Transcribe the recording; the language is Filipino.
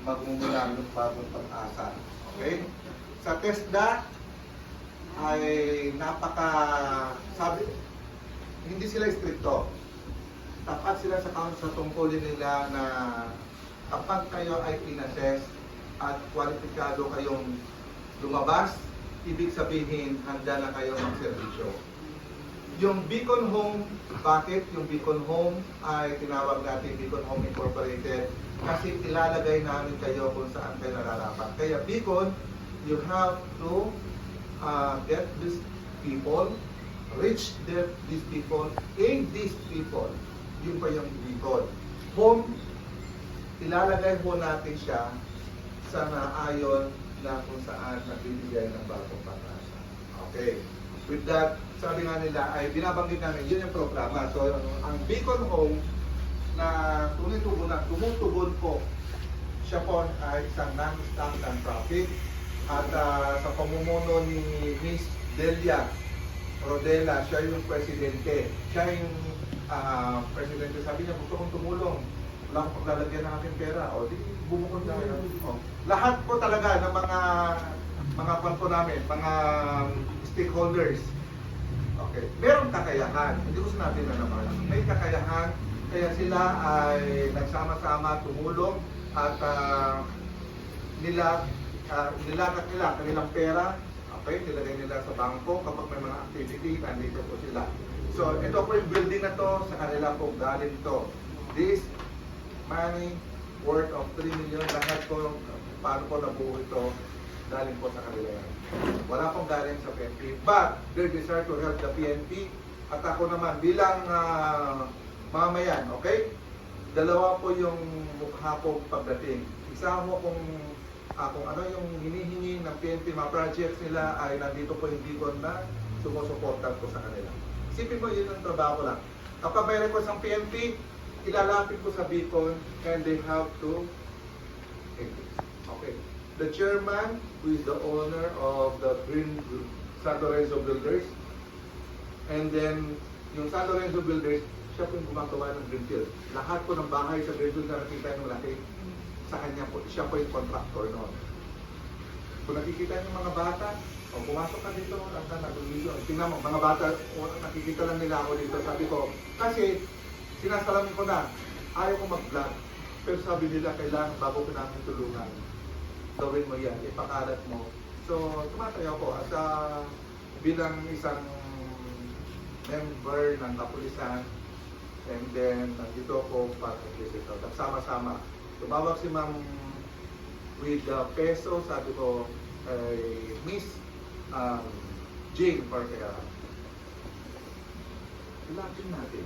magmumula ng bagong pag-asa. Okay? Sa TESDA ay hindi sila stricto. Tapat sila sa tungkulin nila na kapag kayo ay inassess at kwalipikado kayong lumabas, ibig sabihin handa na kayo magserbisyo. Yung Beacon Home, bakit yung Beacon Home ay tinawag natin Beacon Home Incorporated? Kasi ilalagay namin kayo kung saan kayo nararapat. Kaya Beacon, you have to get these people, reach these people, aid these people. Yun pa yung Beacon. Home, ilalagay po natin siya sa naayon na kung saan nagbibigay ng bagong pag-asa. Okay. With that, sabi nga nila ay binabanggit namin, yun yung programa. So, ang Beacon Home na tumutugon po, siya po ay isang non-stock non-profit at sa pamumuno ni Miss Delia Rodela, siya yung presidente. Siya yung presidente. Sabi niya, gusto kong tumulong. Wala akong paglalagyan ng aking pera. O, di bumukod na yun. Lahat po talaga ng mga kwanto namin, mga stakeholders. Okay. Merong kakayahan. Hindi ko sinabi na naman. May kakayahan. Kaya sila ay nagsama-sama, tumulong at nilakat nila kanilang pera. Okay, nilagay nila sa bangko kapag may mga activity, nandito po sila. So, ito po yung building na to, sa kanila po galing to. This money worth of 3 million, lahat po, paano po nabuo ito, galing po sa kanila yan. Wala pong galing sa PNP, but they desire to help the PNP. At ako naman, bilang mamayan, okay? Dalawa po yung mukha po pagdating. Isa mo kung ano yung hinihingi ng PNP, mga projects nila ay nandito po yung Beacon na sumusuportan po sa kanila. Isipin mo, yun ang trabaho lang. Kapag may request ng PNP, ilalapit ko sa Beacon and they have to okay. The chairman, who is the owner of the Green San Lorenzo Builders, and then yung San Lorenzo Builders, siya po yung gumagawa ng Greenfield. Lahat po ng bahay sa Greenfield na nakita yung malaki, sa kanya po, siya po yung contractor noon. Kung nakikita yung mga bata, o pumasok ka dito, ang ka nag-video. Tingnan mo, mga bata, nakikita lang nila ako dito. Sabi ko, kasi sinasalamin ko na, ayaw ko mag-vlog. Pero sabi nila, kailangan bago ko namin tulungan. Gawin mo yan, ipakalat mo. So, tumatayo ko as bilang isang member ng kapulisan, and then nandito ako para mag-visit. Sama-sama. Tumawag si Ma'am with peso, sabi ko, Miss Jane Parkera. Ilapin natin.